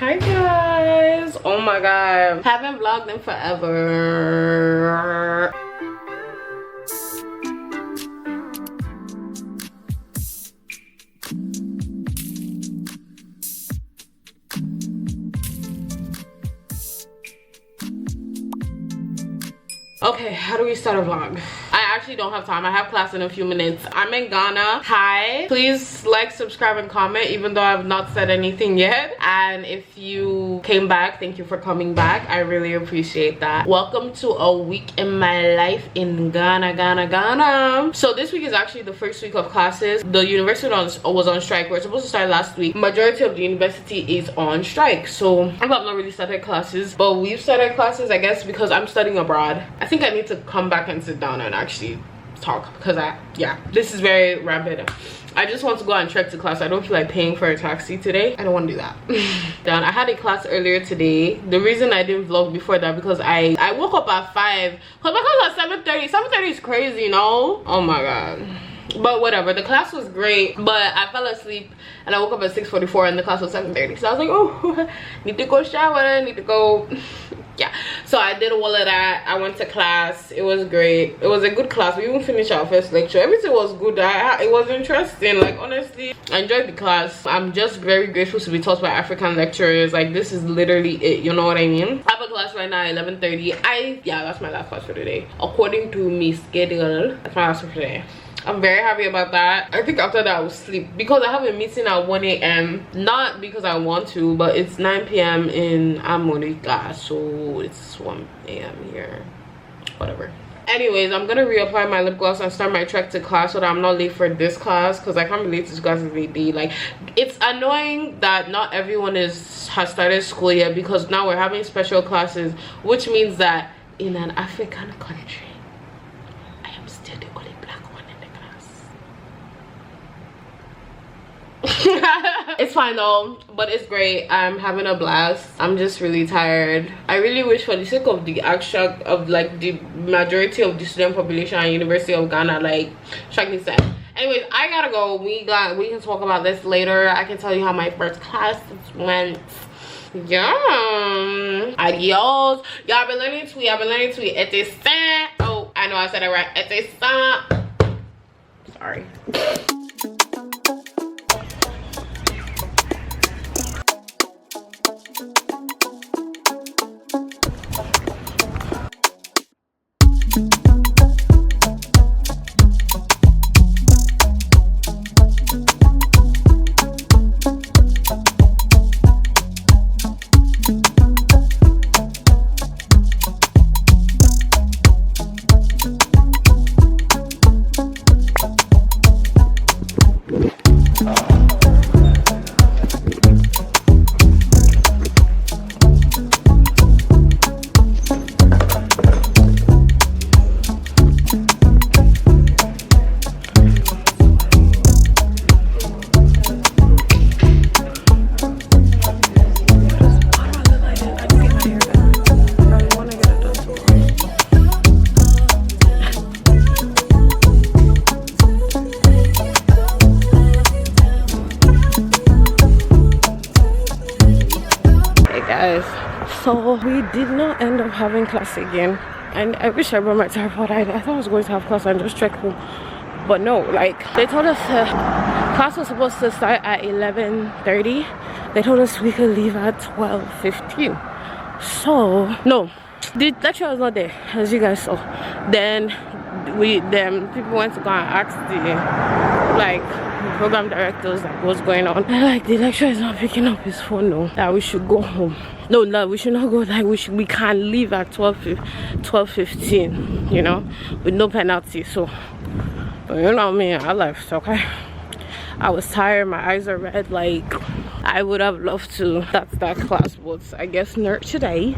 Hi guys, oh my god, haven't vlogged in forever. Okay, how do we start a vlog? I actually don't have time. I have class in a few minutes. I'm in Ghana. Hi. Please like, subscribe, and comment, even though I've not said anything yet. And if you came back, thank you for coming back. I really appreciate that. Welcome to a week in my life in Ghana. So this week is actually the first week of classes. The university was on strike. We're supposed to start last week. Majority of the university is on strike. So I've not really started classes, but we've started classes, I guess, because I'm studying abroad. I think I need to come back and sit down and actually talk because this is very rampant. I just want to go and trek to class. I don't feel like paying for a taxi today. I don't want to do that. Then I had a class earlier today. The reason I didn't vlog before that because I woke up at 5 because my class was at 7:30. 7:30 is crazy, you know? Oh my god. But whatever, the class was great, but I fell asleep and I woke up at 6:44 and the class was 7:30. So I was like, oh, need to go shower, need to go. Yeah, so I did all of that. I went to class. It was great. It was a good class. We even finished our first lecture. Everything was good. It was interesting. Like, honestly, I enjoyed the class. I'm just very grateful to be taught by African lecturers. Like, this is literally it, you know what I mean? I have a class right now at 11:30. That's my last class for today, according to my schedule. That's my last for today. I'm very happy about that. I think after that I will sleep because I have a meeting at 1 a.m. not because I want to, but it's 9 p.m. in America, so it's 1 a.m. here, whatever. Anyways, I'm gonna reapply my lip gloss and start my trek to class so that I'm not late for this class because I can't be late to class every day. Like, it's annoying that not everyone has started school yet because now we're having special classes, which means that in an African country it's fine though, but it's great. I'm having a blast. I'm just really tired. I really wish, for the sake of the actual of like the majority of the student population at University of Ghana, like strike needs to end. Anyways, I gotta go. We can talk about this later. I can tell you how my first class went. Yeah, adios. Y'all been learning tweet. I've been learning tweet. Oh, I know I said it right. Sorry. So we did not end up having class again, and I wish I brought my tripod. I thought I was going to have class and just trek home, but no, like they told us class was supposed to start at 11:30. They told us we could leave at 12:15. So no, the lecturer was not there, as you guys saw. Then people went to go and ask the program directors like what's going on. And like the lecturer is not picking up his phone. No, that we should go home. No, we should not go. Like we can't leave at 12:15. You know, with no penalty. So, but you know me, I left. Okay, I was tired. My eyes are red. Like I would have loved to. That's that class, but I guess not today.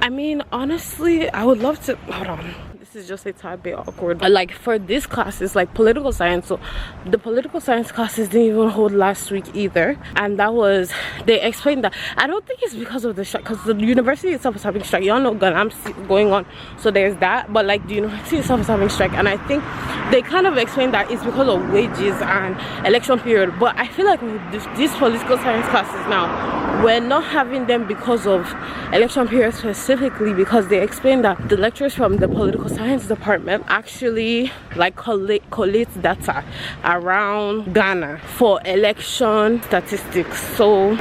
I mean, honestly, I would love to. Hold on. This is just a tad bit awkward. Like for this class, it's like political science, so the political science classes didn't even hold last week either, and that was, they explained that, I don't think it's because of the strike, because the university itself is having strike. Y'all know Galamsey going on, so there's that, but like the university itself is having strike, and I think they kind of explained that it's because of wages and election period. But I feel like with these political science classes now, we're not having them because of election period specifically, because they explained that the lecturers from the political science department actually like collate data around Ghana for election statistics. So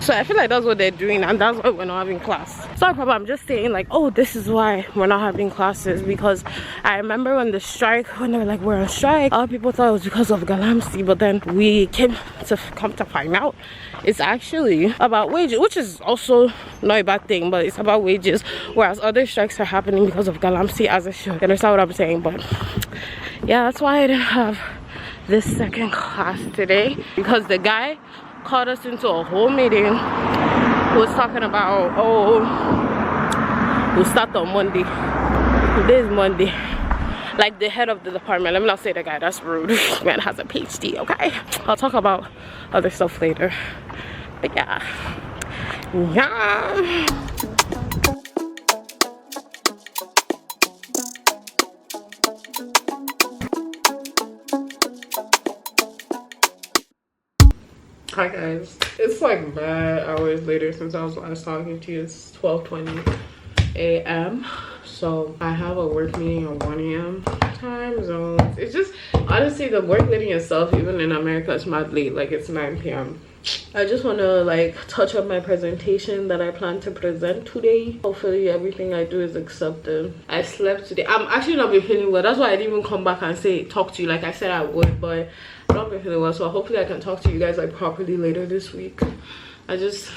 so I feel like that's what they're doing, and that's why we're not having class. It's not a problem. I'm just saying like, oh, this is why we're not having classes, because I remember when the strike, when they were like, we're on strike, other people thought it was because of Galamsey, but then we come to find out it's actually about wages, which is also not a bad thing, but it's about wages, whereas other strikes are happening because of Galamsey, as it should. You understand what I'm saying? But yeah, that's why I didn't have this second class today, because the guy called us into a whole meeting. He was talking about, oh, we'll start on Monday. Today is Monday. Like the head of the department. Let me not say the guy, that's rude. Man has a PhD, okay? I'll talk about other stuff later. But yeah. Hi guys, it's like mad hours later since I was last talking to you. It's 12:20 a.m. so I have a work meeting at 1 a.m. time zones. It's just, honestly, the work meeting itself, even in America, it's mad late. Like it's 9 p.m. I just want to like touch up my presentation that I plan to present today. Hopefully everything I do is accepted. I slept today. I'm actually not been feeling well. That's why I didn't even come back and talk to you like I said I would, but I've not been feeling well, so hopefully I can talk to you guys like properly later this week. I just,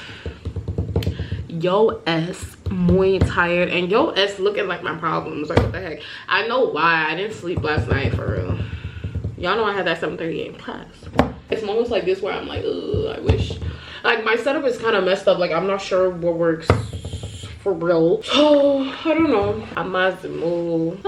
yo ass muy tired, and yo ass looking like my problems. Like what the heck? I know why I didn't sleep last night, for real. Y'all know I had that 7:30 a.m. class. It's moments like this where I'm like, ugh, I wish. Like my setup is kind of messed up. Like I'm not sure what works for real. So I don't know. I must move.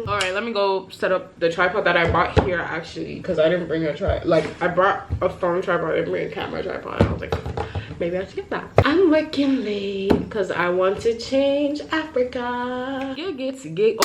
All right, let me go set up the tripod that I bought here actually, because I didn't bring a tripod. Like I brought a phone tripod, I didn't bring a camera tripod. I was like, maybe I should get that. I'm working late because I want to change Africa. You get to get.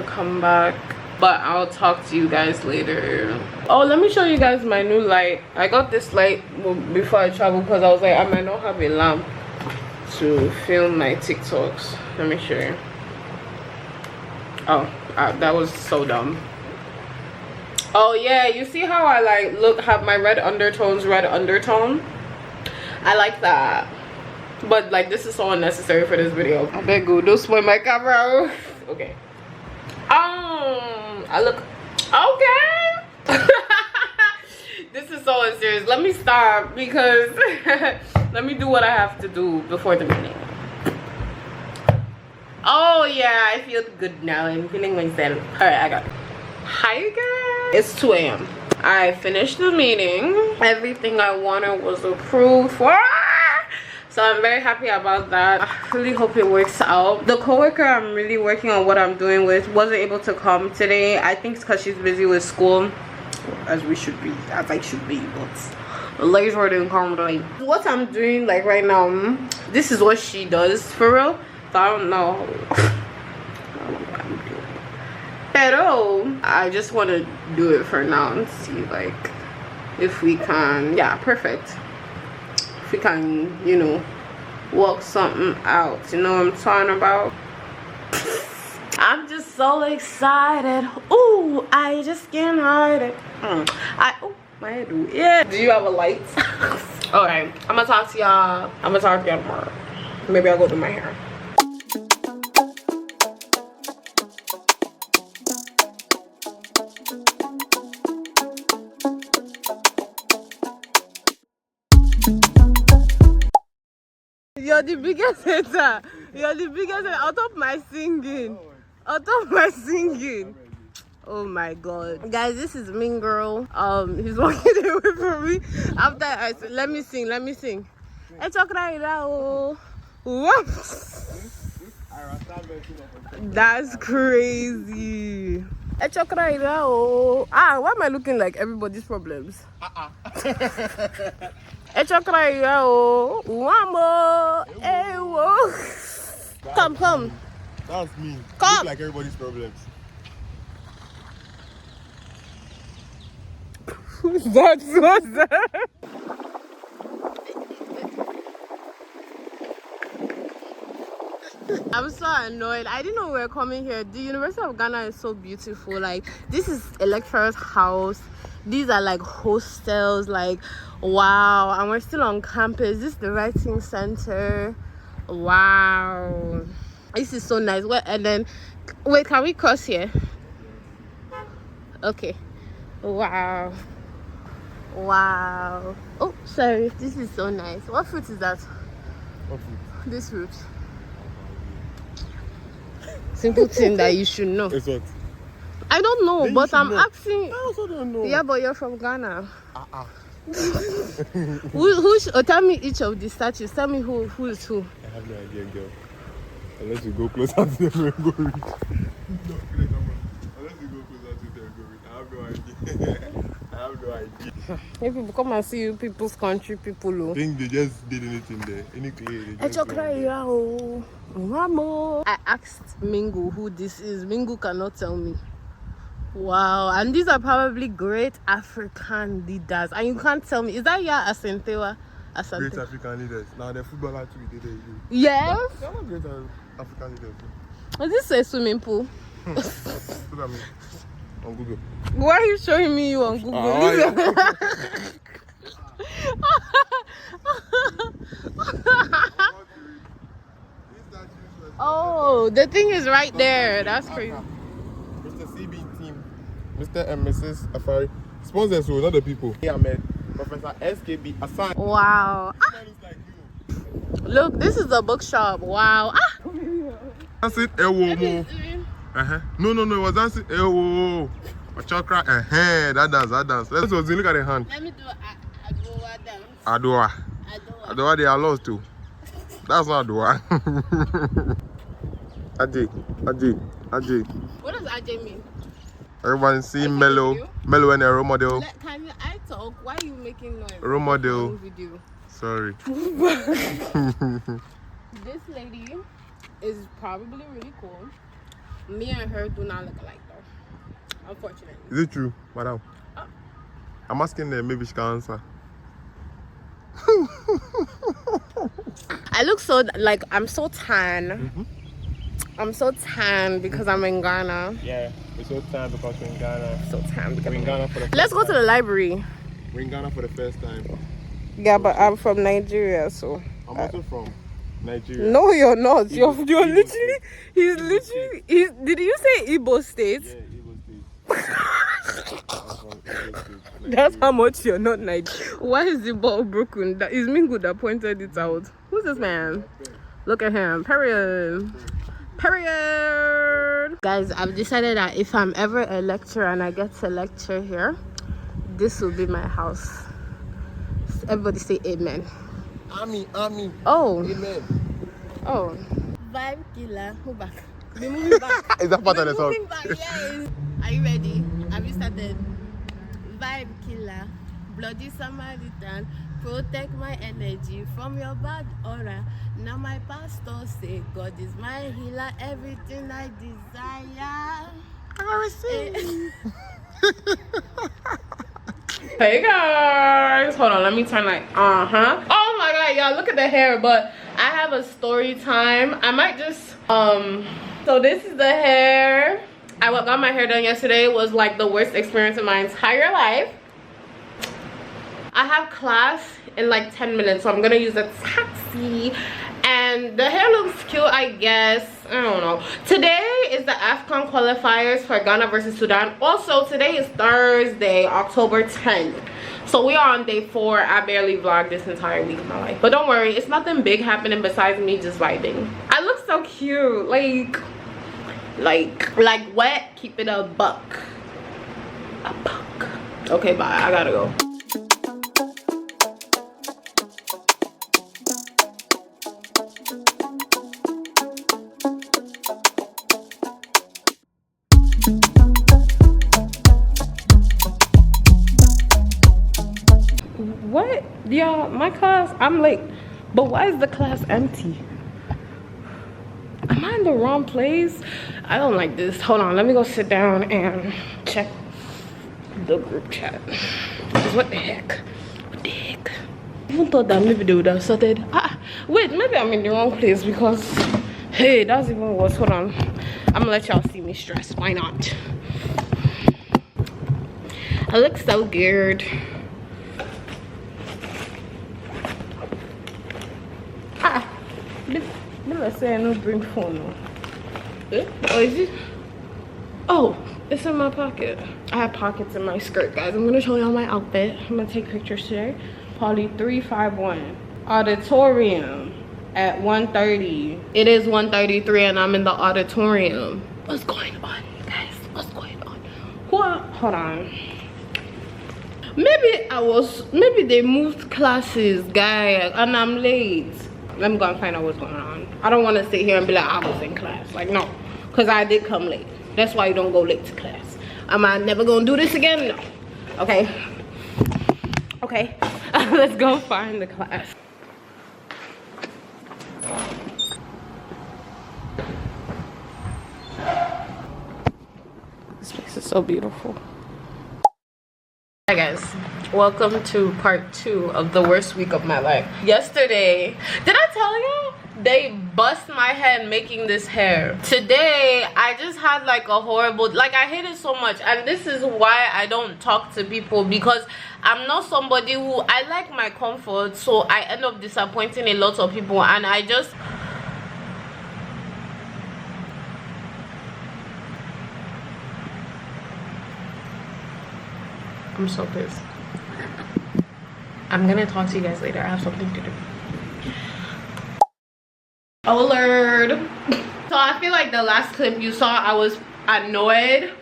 Come back, but I'll talk to you guys later. Oh, let me show you guys my new light. I got this light before I travel because I was like, I might not have a lamp to film my TikToks. Let me show you. Oh, that was so dumb. Oh yeah, you see how I like have my red undertone? I like that, but like this is so unnecessary for this video. I better go, don't spoil my camera. Okay. I look okay. This is so unserious. Let me stop because let me do what I have to do before the meeting. Oh yeah, I feel good now. I'm feeling myself. All right, I got it. Hi guys, it's 2 a.m. I finished the meeting. Everything I wanted was approved for. So I'm very happy about that. I really hope it works out. The coworker I'm really working on what I'm doing with wasn't able to come today. I think it's because she's busy with school, as we should be, as I should be, but later didn't come today. What I'm doing like right now, this is what she does for real. So I don't know what I'm doing. Pero I just want to do it for now and see like if we can. Yeah, perfect. If we can, you know, work something out. You know what I'm talking about? I'm just so excited. Ooh, I just can't hide it. Oh, my head. Yeah. Do you have a light? Alright, I'm gonna talk to y'all. I'm gonna talk to y'all tomorrow. Maybe I'll go do my hair. You're the biggest hater. You're the biggest hater. Out of my singing. Out of my singing. Oh my god. Guys, this is Mean Girl. He's walking away from me. After I said, let me sing. That's crazy. Why am I looking like everybody's problems? Come. That's me. Come. Look like everybody's problems. Who's that? What's that? I'm so annoyed. I didn't know we were coming here. The University of Ghana is so beautiful. Like, this is a lecturer's house. These are like hostels. Like, wow. And we're still on campus. This is the writing center. Wow. This is so nice. And then, wait, can we cross here? Okay. Wow. Oh, sorry. This is so nice. What fruit is that? What fruit? This fruit. Simple thing that you should know. It's what? I don't know, Then but I'm know. asking. I also don't know. Yeah, but you're from Ghana. Tell me each of the statues. Tell me who is who. I have no idea, girl. Unless you go closer to them and go read. Unless you go closer to them and go read. I have no idea. I have no idea. If people come and see you, people's country, people. I think they just did anything there. Any clay. I asked Mingu who this is. Mingu cannot tell me. Wow, and these are probably great African leaders. And you can't tell me, is that Ya Asentewa? Great African leaders. Now the football actually did it. Yes. They're not great African leaders. Is this a swimming pool? Look at me on Google. Why are you showing me you on Google? Oh, the thing is right there. That's crazy. Mr. CB team, Mr. and Mrs. Afari, sponsors who, not the people. Hey, Ahmed, Professor SKB Asan. Wow. Look, this is a bookshop. Wow. That's it. No, it was dancing. Chakra. That dance. Let's look at the hand. Let me do Adua dance. Adua, they are lost too. That's not Adua. Ajay. What does Ajay mean? Everybody see Melo and a role model. Can I talk? Why are you making noise? Role model. Video. Sorry. This lady is probably really cool. Me and her do not look alike though. Unfortunately. Is it true, madam? I'm asking her, maybe she can answer. I look so like I'm so tan. I'm so tan because I'm in Ghana. Yeah, we're so tan because we're in Ghana. So tan because We're in Ghana for the first Let's go to the library. We're in Ghana for the first time. Yeah, but I'm from Nigeria, so. I'm also from Nigeria. No, you're not. You're Igbo literally. State. He's literally. Did you say Igbo State? Yeah, Igbo State. I'm from Igbo State. That's how much you're not Nigerian. Why is the ball broken? That is Mingu that pointed it out. Who's this man? Look at him. Period. Guys, I've decided that if I'm ever a lecturer and I get to lecture here, this will be my house. Everybody say amen. Army. Oh. Amen. Oh. Vibe killer. Move back. We're moving back. Is that part of the We're song? moving back, yes. Are you ready? Have you started? Vibe killer. Bloody Samaritan. Protect my energy from your bad aura. Now my pastor say God is my healer. Everything I desire. I receive. Hey guys, hold on, let me turn like oh my god, y'all, look at the hair. But I have a story time. I might just so this is the hair. I got my hair done yesterday. It was like the worst experience of my entire life. I have class in like 10 minutes, so I'm gonna use a taxi. And the hair looks cute, I guess. I don't know. Today is the AFCON qualifiers for Ghana versus Sudan. Also, today is Thursday, October 10th. So we are on day 4. I barely vlogged this entire week of my life. But don't worry, it's nothing big happening besides me just vibing. I look so cute. Like what? Keep it a buck. A buck. Okay, bye. I gotta go. What? Y'all, my class, I'm late. But why is the class empty? Am I in the wrong place? I don't like this. Hold on, let me go sit down and check the group chat. Because what the heck? What the heck? I even thought that maybe they would have started. Wait, maybe I'm in the wrong place because, hey, that's even worse. Hold on. I'm gonna let y'all see me stressed. Why not? I look so good. Let's say I don't bring phone now. Oh, is it? Oh, it's in my pocket. I have pockets in my skirt, guys. I'm gonna show y'all my outfit. I'm gonna take pictures today. Poly 351 auditorium at 1:30. It is 1:33 and I'm in the auditorium. What's going on, guys? What's going on? What? Hold on. Maybe they moved classes, guys, and I'm late. Let me go and find out what's going on. I don't want to sit here and be like I was in class. Like, no, because I did come late. That's why you don't go late to class. Am I never gonna do this again? No. Okay. Okay. Let's go find the class. This place is so beautiful. Hi guys, welcome to part 2 of the worst week of my life. Yesterday, did I tell you? They bust my head making this hair. Today, I just had like a horrible, like I hate it so much. And this is why I don't talk to people, because I'm not somebody who, I like my comfort. So I end up disappointing a lot of people, and I just, I'm so pissed. I'm gonna talk to you guys later. I have something to do. Oh Lord. So I feel like the last clip you saw, I was annoyed.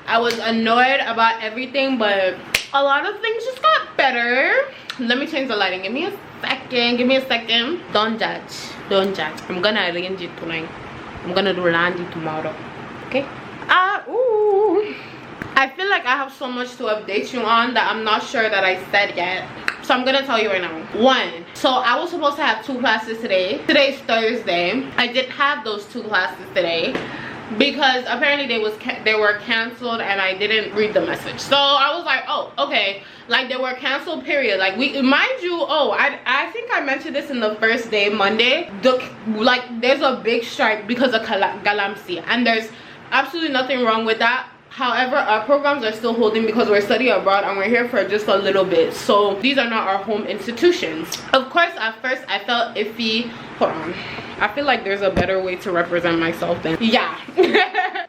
I was annoyed about everything, but a lot of things just got better. Let me change the lighting. Give me a second. Give me a second. Don't judge. Don't judge. I'm gonna arrange it tonight. I'm gonna do laundry tomorrow. Okay? Ooh. I feel like I have so much to update you on that I'm not sure that I said yet. So I'm gonna tell you right now. 1, so I was supposed to have 2 classes today. Today's Thursday. I didn't have those 2 classes today because apparently they were canceled and I didn't read the message. So I was like, oh, okay, like they were canceled, period. Like, we, mind you, oh, I think I mentioned this in the first day, Monday. Like there's a big strike because of Galamsey, and there's absolutely nothing wrong with that. However, our programs are still holding because we're studying abroad and we're here for just a little bit. So these are not our home institutions. Of course, at first I felt iffy. Hold on. I feel like there's a better way to represent myself than, yeah.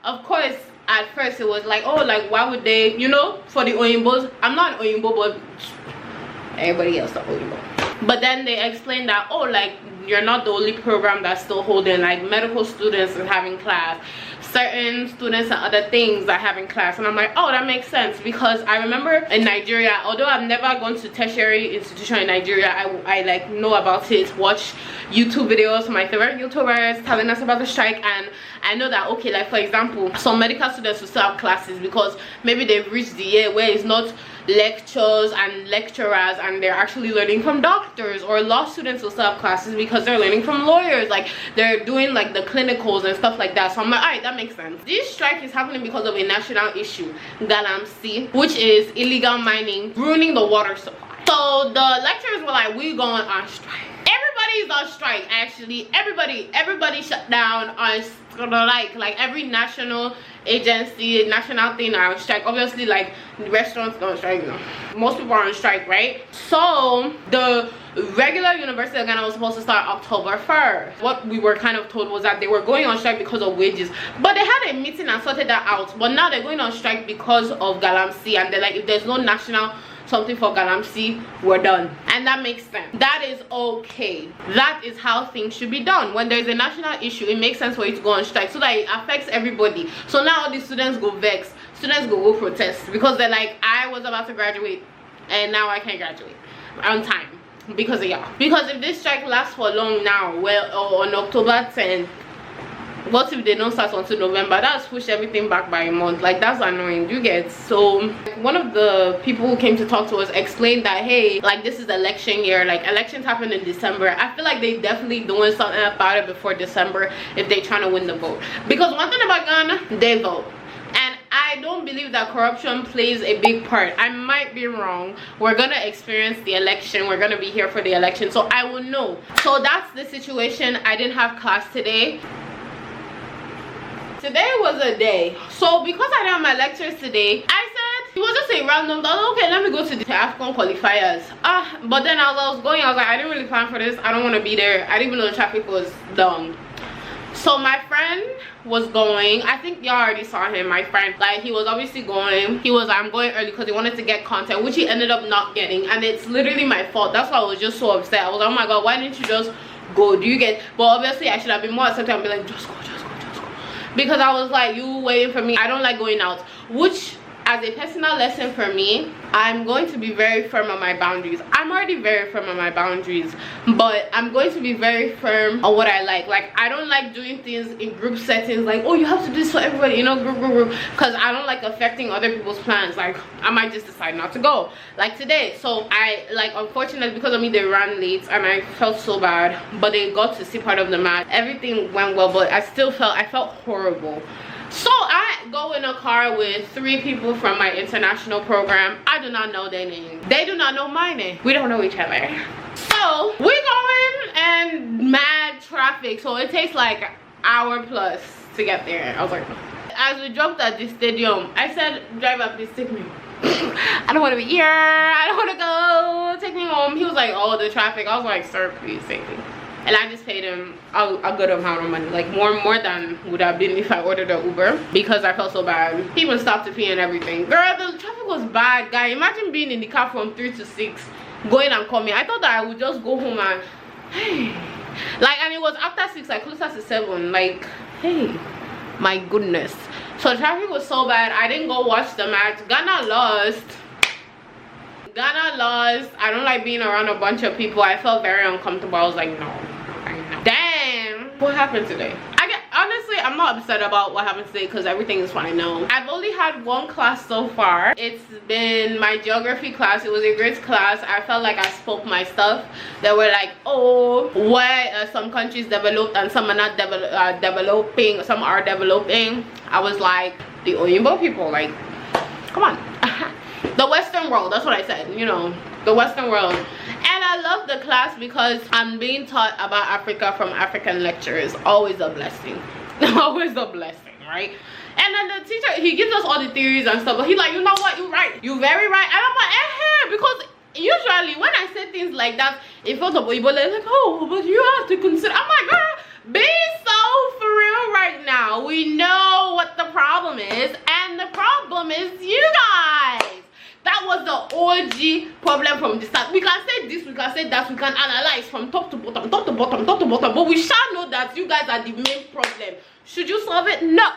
Of course, at first it was like, oh, like why would they, you know, for the Oyimbos. I'm not an Oyimbo, but everybody else are Oyimbo. But then they explained that, oh, like you're not the only program that's still holding, like medical students are having class, certain students and other things I have in class, and I'm like, oh, that makes sense, because I remember in Nigeria, although I've never gone to tertiary institution in Nigeria, I like know about it, watch YouTube videos from my favorite YouTubers telling us about the strike, and I know that, okay, like for example, some medical students will still have classes because maybe they've reached the year where it's not lectures and lecturers and they're actually learning from doctors, or law students will still have classes because they're learning from lawyers, like they're doing like the clinicals and stuff like that. So I'm like, alright, that makes sense. This strike is happening because of a national issue, Galamsey, which is illegal mining ruining the water supply. So the lecturers were like, we going on strike. Everybody's on strike, actually. Everybody shut down on like every national agency, national thing are on strike. Obviously, like restaurants go on strike, you know. Most people are on strike, right? So the regular University of Ghana was supposed to start October 1st. What we were kind of told was that they were going on strike because of wages, but they had a meeting and sorted that out. But now they're going on strike because of Galamsey, and they're like, if there's no national something for Galamsey, we're done. And that makes sense. That is okay. That is how things should be done. When there's a national issue, it makes sense for you to go on strike so that it affects everybody. So now all the students go vex, students go protest, because they're like, I was about to graduate and now I can't graduate on time because of y'all. Because if this strike lasts for long now, well, on October 10th, what if they don't start until November? That's pushed everything back by a month. Like, that's annoying, you get. So one of the people who came to talk to us explained that, hey, like this is election year, like elections happen in December. I feel like they definitely doing something about it before December if they trying to win the vote, because one thing about Ghana, they vote. And I don't believe that corruption plays a big part. I might be wrong. We're gonna experience the election, we're gonna be here for the election, so I will know. So that's the situation. I didn't have class today. Today was a day. So because I didn't have my lectures today, I said, it was just a random thought, okay, let me go to the AFCON qualifiers. But then as I was going, I was like, I didn't really plan for this. I don't want to be there. I didn't even know the traffic was done. So my friend was going. I think y'all already saw him. My friend, like, he was obviously going. He was, I'm going early because he wanted to get content, which he ended up not getting. And it's literally my fault. That's why I was just so upset. I was like, oh my god, why didn't you just go? Do you get? But obviously I should have been more accepting and be like, just go, because I was like, you waiting for me. I don't like going out, which as a personal lesson for me, I'm going to be very firm on my boundaries. I'm already very firm on my boundaries, but I'm going to be very firm on what I like. Like, I don't like doing things in group settings, like, oh, you have to do this for everybody, you know, group, because I don't like affecting other people's plans. Like, I might just decide not to go, like today. So I, like, unfortunately, because of me, they ran late and I felt so bad, but they got to see part of the match. Everything went well, but I felt horrible. So I go in a car with 3 people from my international program. I do not know their name. They do not know my name. We don't know each other. So we going and mad traffic. So it takes like an hour plus to get there. I was like, as we dropped at the stadium, I said, driver, please take me. I don't want to be here. I don't want to go. Take me home. He was like, oh, the traffic. I was like, sir, please take me. And I just paid him a good amount of money, like more than would have been if I ordered an Uber, because I felt so bad. He even stopped to pee and everything. Girl, the traffic was bad, guy. Imagine being in the car from 3 to 6, going and coming. I thought that I would just go home and, hey, like, and it was after 6, like closer to 7. Like, hey, my goodness. So traffic was so bad. I didn't go watch the match. Ghana lost. I don't like being around a bunch of people. I felt very uncomfortable. I was like, no. Damn, what happened today? Honestly, I'm not upset about what happened today because everything is fine now. I've only had 1 class so far. It's been my geography class. It was a great class. I felt like I spoke my stuff. They were like, oh, why some countries developed and some are not developing, some are developing. I was like, the Oyinbo people, like, come on. The Western world, that's what I said, you know, the Western world. And I love the class because I'm being taught about Africa from African lecturers. Always a blessing. Always a blessing, right? And then the teacher, he gives us all the theories and stuff, but he's like, you know what, you're right, you're very right. And I'm like, because usually when I say things like that, it feels like, oh, but you have to consider. I'm like, girl, be so for real right now. We know what the problem is, and the problem is you guys. That was the OG problem from the start. We can say this, we can say that, we can analyze from top to bottom, top to bottom, top to bottom, but we shall know that you guys are the main problem. Should you solve it? No.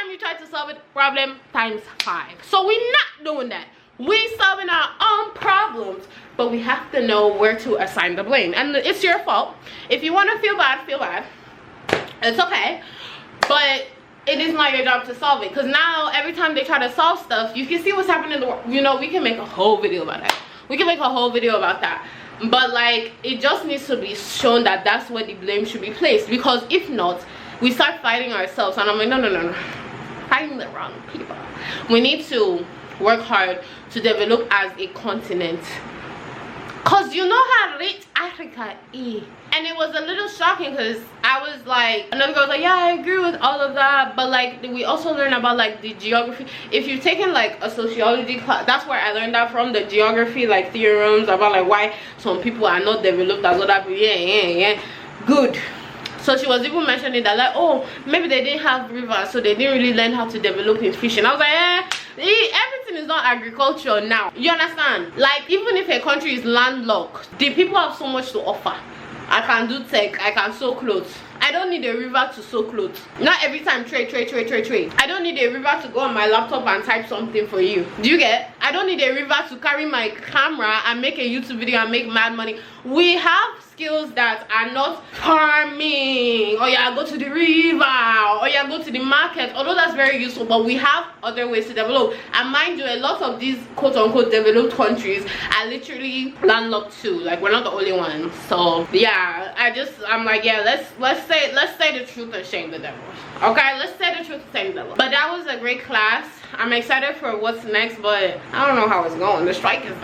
time you try to solve it, problem times 5. So we're not doing that. We solving our own problems, but we have to know where to assign the blame. And it's your fault. If you want to feel bad, feel bad. It's okay. But it is not your job to solve it. Because now, every time they try to solve stuff, you can see what's happening in the world. You know, we can make a whole video about that. We can make a whole video about that. But, like, it just needs to be shown that that's where the blame should be placed. Because if not, we start fighting ourselves. And I'm like, no. Fighting the wrong people. We need to work hard to develop as a continent, cause you know how rich Africa is. And it was a little shocking because I was like, another girl was like, yeah, I agree with all of that, but like we also learn about like the geography. If you've taken like a sociology class, that's where I learned that from, the geography like theorems about like why some people are not developed as other people. Yeah, good. So she was even mentioning that like, oh, maybe they didn't have rivers, so they didn't really learn how to develop in fishing. I was like, everything is not agriculture now. You understand? Like, even if a country is landlocked, the people have so much to offer. I can do tech, I can sew clothes. I don't need a river to sew clothes. Not every time trade. I don't need a river to go on my laptop and type something for you. Do you get? I don't need a river to carry my camera and make a YouTube video and make mad money. We have skills that are not farming, or yeah, go to the river, or yeah, go to the market, although that's very useful, but we have other ways to develop. And mind you, a lot of these quote-unquote developed countries are literally landlocked too. Like, we're not the only ones. So yeah, I'm like, yeah, let's say the truth and shame the devil. Okay, let's say the truth and shame the devil. But that was a great class. I'm excited for what's next, but I don't know how it's going. The strike is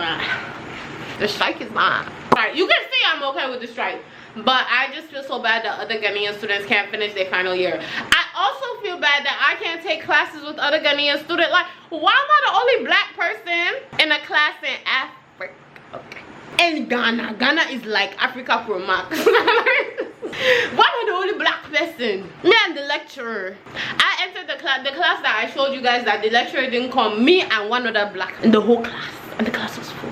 not. Alright, you can see I'm okay with the strike, but I just feel so bad that other Ghanaian students can't finish their final year. I also feel bad that I can't take classes with other Ghanaian students. Like, why am I the only black person in a class in Africa? Okay. In Ghana is like Africa Pro Max. Why am I the only black person? Me and the lecturer. I entered the class that I showed you guys that the lecturer didn't come. Me and one other black in the whole class, and the class was full.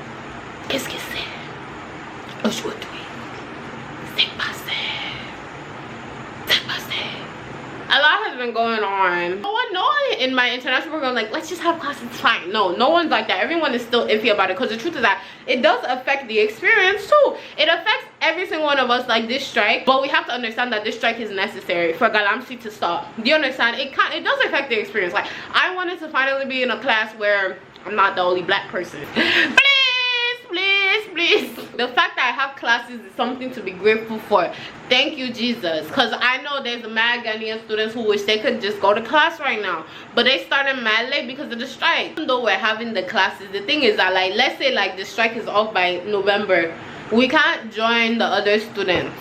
Qu'est-ce que c'est? Aujourd'hui, c'est passé. A lot has been going on. No one in my international program like, let's just have classes, it's fine. No one's like that. Everyone is still iffy about it, because the truth is that it does affect the experience too. It affects every single one of us, like this strike, but we have to understand that this strike is necessary for Galamsey to stop. Do you understand? It does affect the experience. Like, I wanted to finally be in a class where I'm not the only black person. Please. The fact that I have classes is something to be grateful for. Thank you, Jesus. Because I know there's a mad Ghanaian students who wish they could just go to class right now, but they started mad late because of the strike. Even though we're having the classes, the thing is that, like, let's say like the strike is off by November, we can't join the other students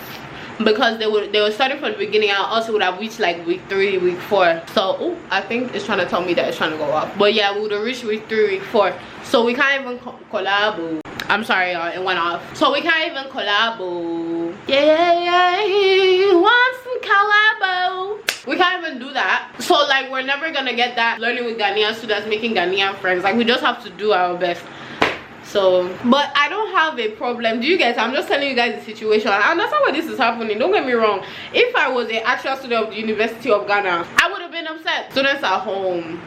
because they were starting from the beginning, and also would have reached like week 3, week 4. So ooh, I think it's trying to tell me that it's trying to go up, but yeah, we would have reached week 3, week 4, so we can't even collab. I'm sorry, y'all, it went off. So we can't even collabo. Yeah, want some collabo? We can't even do that. So like, we're never gonna get that learning with Ghanaian students, making Ghanaian friends. Like, we just have to do our best. So, but I don't have a problem. Do you guys? I'm just telling you guys the situation. I understand why this is happening. Don't get me wrong. If I was an actual student of the University of Ghana, I would have been upset. Students at home.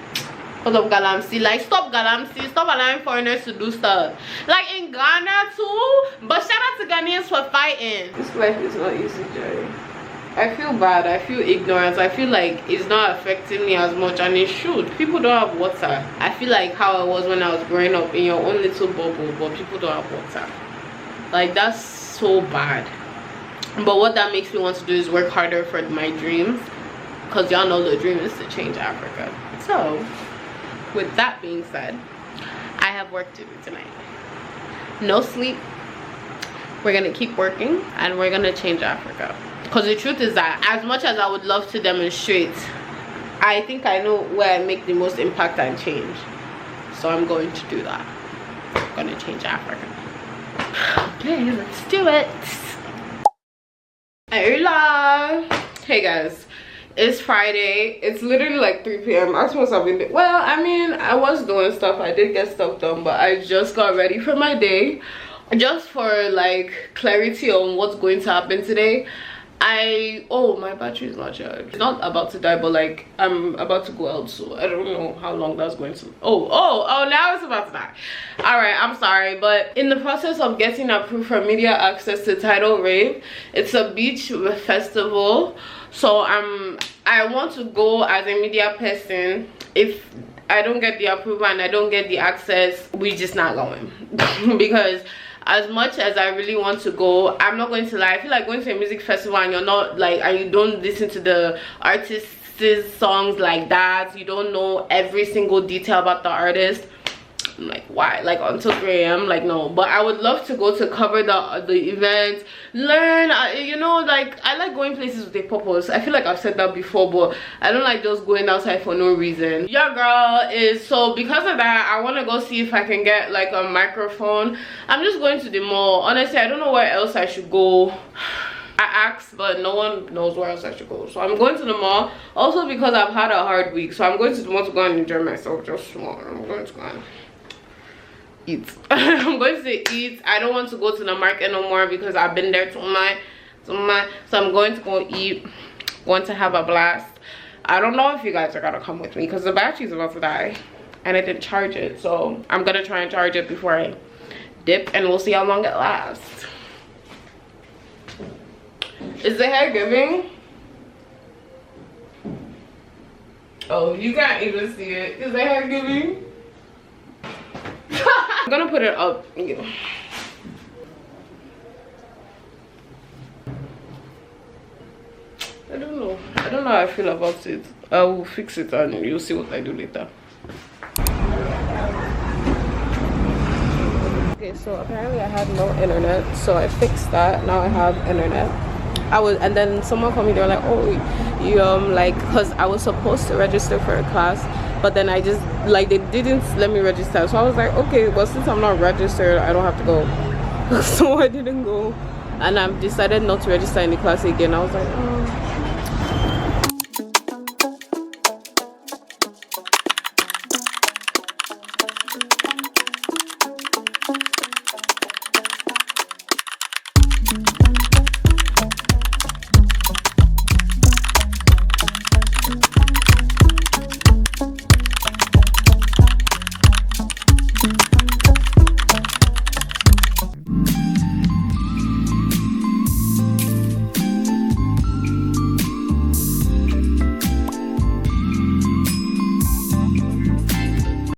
Because of Galamsey, like, stop Galamsey, stop allowing foreigners to do stuff like in Ghana too. But shout out to Ghanaians for fighting. This life is not easy, Jerry. I feel bad, I feel ignorance, I feel like it's not affecting me as much, and it should. People don't have water. I feel like how I was when I was growing up, in your own little bubble, but people don't have water. Like, that's so bad. But what that makes me want to do is work harder for my dreams, because y'all know the dream is to change Africa. So with that being said, I have work to do tonight. No sleep. We're gonna keep working, and we're gonna change Africa. Because the truth is that as much as I would love to demonstrate, I think I know where I make the most impact and change. So I'm going to do that. I'm gonna change Africa. Okay, let's do it. Hola. Hey guys. It's Friday. It's literally like 3 p.m. I suppose I've been, well, I mean, I was doing stuff. I did get stuff done, but I just got ready for my day. Just for like clarity on what's going to happen today, my battery is not charged. It's not about to die, but like I'm about to go out, so I don't know how long that's going to. Oh, now it's about to die. All right, I'm sorry, but in the process of getting approved for media access to Tidal Rave, it's a beach festival, so I want to go as a media person. If I don't get the approval and I don't get the access, we just not going. Because as much as I really want to go, I'm not going to lie, I feel like going to a music festival and you're not like, and you don't listen to the artist's songs like that, you don't know every single detail about the artist. I'm like, why? Like until 3 a.m. like, no. But I would love to go to cover the event, learn, you know, like I like going places with a purpose. I feel like I've said that before, but I don't like just going outside for no reason. Your girl is, so because of that, I want to go see if I can get like a microphone. I'm just going to the mall. Honestly, I don't know where else I should go. I asked, but no one knows where else I should go, so I'm going to the mall. Also because I've had a hard week, so I'm going to the mall to go and enjoy myself just more. I'm going to go and eat. I'm going to eat. I don't want to go to the market no more because I've been there too much. So I'm going to go eat, going to have a blast. I don't know if you guys are gonna come with me because the battery's about to die and I didn't charge it, so I'm gonna try and charge it before I dip, and we'll see how long it lasts. Is the hair giving? Oh, you can't even see it. Is the hair giving? I'm gonna put it up. I don't know how I feel about it. I will fix it and you'll see what I do later. Okay, so apparently I had no internet, so I fixed that. Now I have internet. And then someone called me. They were like, oh, you like, because I was supposed to register for a class, but then I just like, they didn't let me register. So I was like, okay, well, since I'm not registered, I don't have to go. So I didn't go, and I've decided not to register in the class again. I was like, oh.